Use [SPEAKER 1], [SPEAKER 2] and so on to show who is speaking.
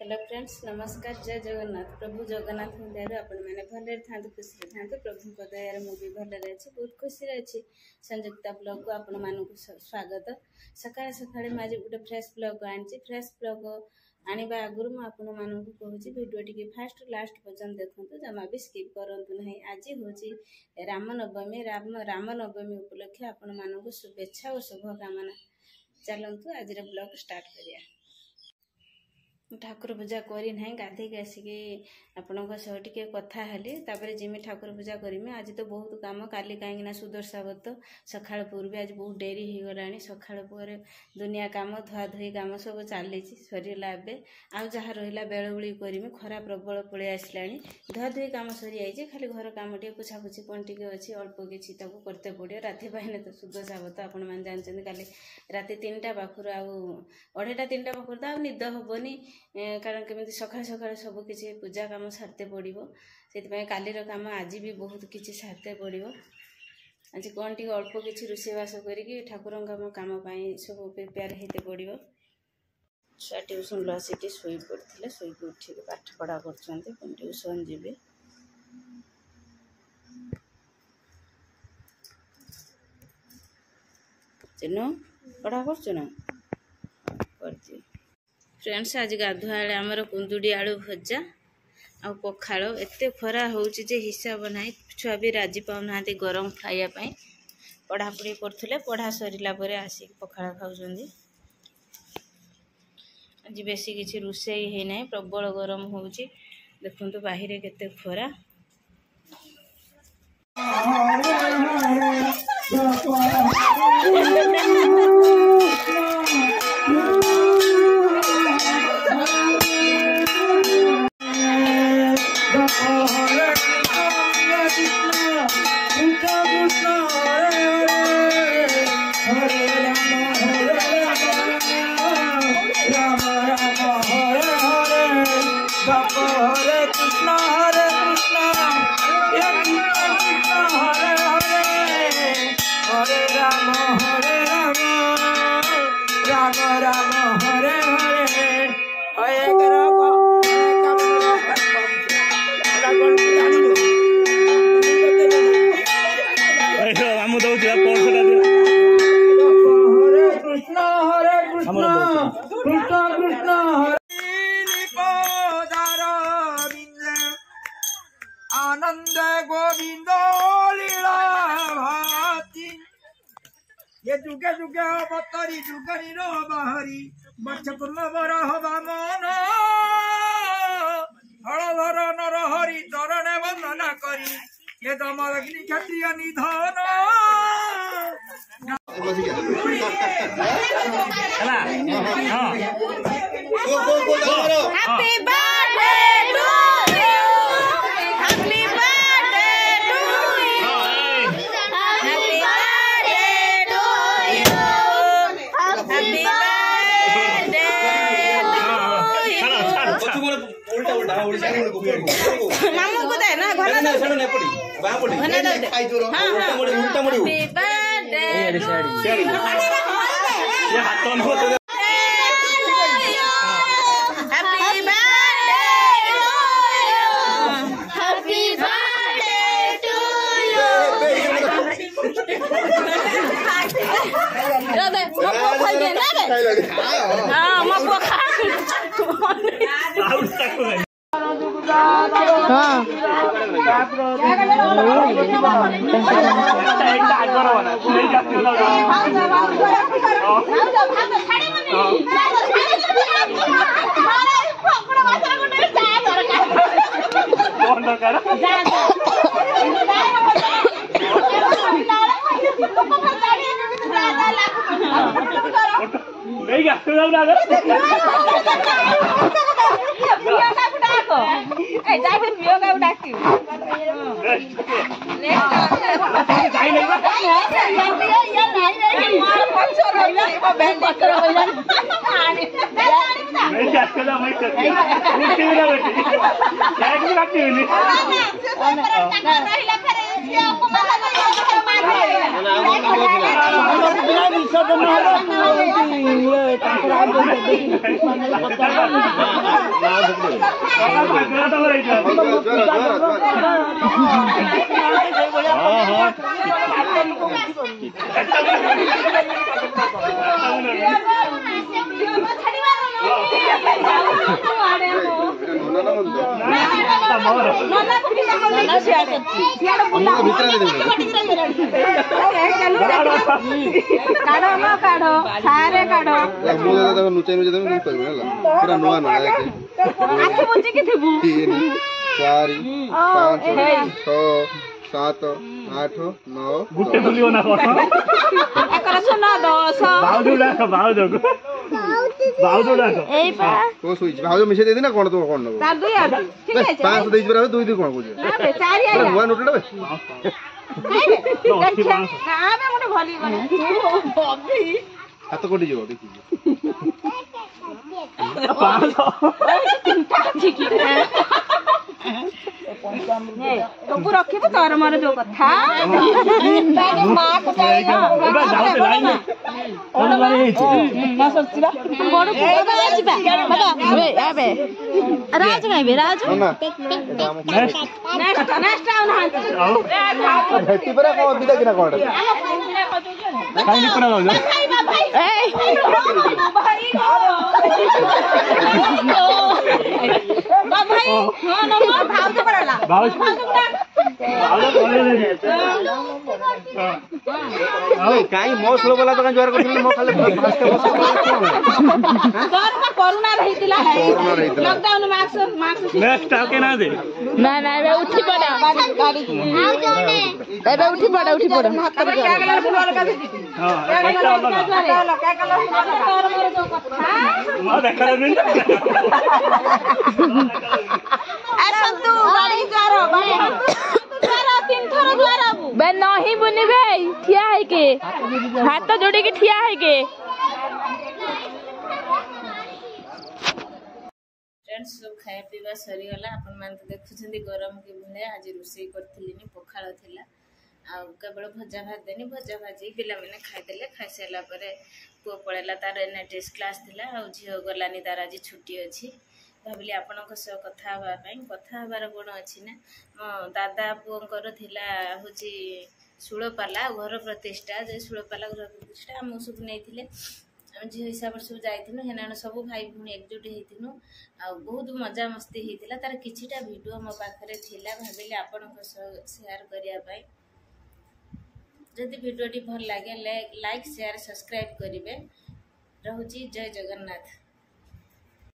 [SPEAKER 1] Hello friends नमस्कार जय जगन्नाथ प्रभु जगन्नाथ दयार आपण मैंने भले था खुशी था प्रभु दयार मुझे भले अच्छी बहुत खुशी अच्छी संयुक्ता ब्लॉग को आपण मानक स्वागत सकाଳେ सकाଳେ मैं आज गोटे फ्रेश ब्लॉग आनी फ्रेश ब्लॉग आने आगुरी मुझे मानक कहूँ भिडियो टी फास्ट लास्ट पर्यंत देखते जमा भी स्किप करूँ ना आज हूँ रामनवमी रामनवमी उपलक्षे आपण मानक शुभेच्छा और शुभकामना चलतु आज ब्लॉग स्टार्ट करिया ठाकुर पूजा करना गाधे आसिकी आपण टे कथा हेली जिमी ठाकुर पूजा करमी आज तो बहुत काम काली कहीं सुदर्शा व्रत सकाळ पूर्व आज बहुत डेरी हो गला सकाळ पर दुनिया काम धुआ धुई काम सब चली सरला ए आउ जहाँ रहा बेलबुड़ी करमी खरा प्रबल पलि आसला धुआ धुई काम सरी जाइए खाली घर काम टे पोछापोछि कौन टी अच्छी अल्प किसी करते पड़ो राति पाइने तो सुदर्शा व्रत आपण मैंने जानते काली राति 3टा पाखर आढ़ेटा 3टा पाखर तो आ निद हेनी कारण केमी सका सका सबकि पूजा काम सारते पड़ो से कालीर काम आज भी बहुत किसी सारते पड़ो आज कौन टी अल्प किसी रोषेईवास करके ठाकुर काम सब प्रिपेयर होते पड़ो छुआ ट्यूशन लसी शोई पड़ते शोक उठिक पाठ पढ़ा कर ट्यूशन जी चिन्ह पढ़ा कर फ्रेंड्स आज गाधुआ आमर कुंदुड़ी आलू भजा आ पखाड़ एते खरा होउची जे हिसाब ना छुआ भी राजी पाऊना गरम खाइबा पढ़ापढ़ी करते पढ़ा सरला आसिक पखाड़ खाऊँ आज बेसी किसी रोषेई है ना प्रबल गरम होउची देखंतु बाहिरे केते खरा
[SPEAKER 2] आनंद गोविंद लीला भाती ये जुगे जुगे अवतारी जुगनी रो बाहरी बच्च कुर्म बरा हवा मन हलधर नर हरि चरण वंदना करी ये दमर अग्नि क्षत्रिय निधन
[SPEAKER 3] भाज मिसे दे ना कौन तो कौन नो 500 देई जरा 2 2 कौन को नुआ नोट डबे हाथ कोटी जो देखि
[SPEAKER 4] तबु रखिब तोर मोर जो कथा मां को राज गाइबे राज नेक्स्ट
[SPEAKER 3] भेटी पर को बिदा किना कोड काई नि पुरा जाऊ
[SPEAKER 4] ए भाई भाई हां न भाव तो पड़ला भाव
[SPEAKER 3] काई मो स्लो वाला तो जोर करथिले मो खाली फास्ट बस
[SPEAKER 4] कोरोना रहितिला लॉकडाउन मास्क
[SPEAKER 2] नेक्स्ट आके ना दे
[SPEAKER 4] ना ना बे उठी पड़ा गाड़ी एबे उठी पड़ा हाथ कर क्या कलर फुल लगा दे हां क्या कलर तोर मोर जो कथा
[SPEAKER 2] मा देखा नहीं
[SPEAKER 4] ए संतु गाड़ी जारो तीन थोर द्वारा बे नहीं बुनी बे ठिया है के हाथ जोड़ी के ठिया है के
[SPEAKER 1] फ्रेंड्स सब खाया पीवा सरीगला आपण मान तो देखुछंदी गरम के भले आज रोषे करथिलिनी पखाळ थिला आ केवल भजा भात देनी भजा भाजी पिला माने खाइ देले खाइ सेला परे पो पळेला तार एने टेस्ट क्लास थिला आ झियो गलानी तार आज छुट्टी अछि भाबिली आपनक सह कथा हवा पई कथा हबार कोन अछि ना मो दादा पुंकर थिला होची सुळपाला घर प्रतिष्ठा जे सुळपाला घर प्रतिष्ठा हम सब नेथिले झी हिसाब से सब जाइथिनु हेना सब भाई भूणी एकजुट हेतिनु आ बहुत मजा मस्ती हेतिला तार किछिटा वीडियो हम पाखरे थिला भाबिले आपनक शेयर करिया पई जदि वीडियो टी भल लागे लाइक शेयर सब्सक्राइब करिवे रहउची जय जगन्नाथ।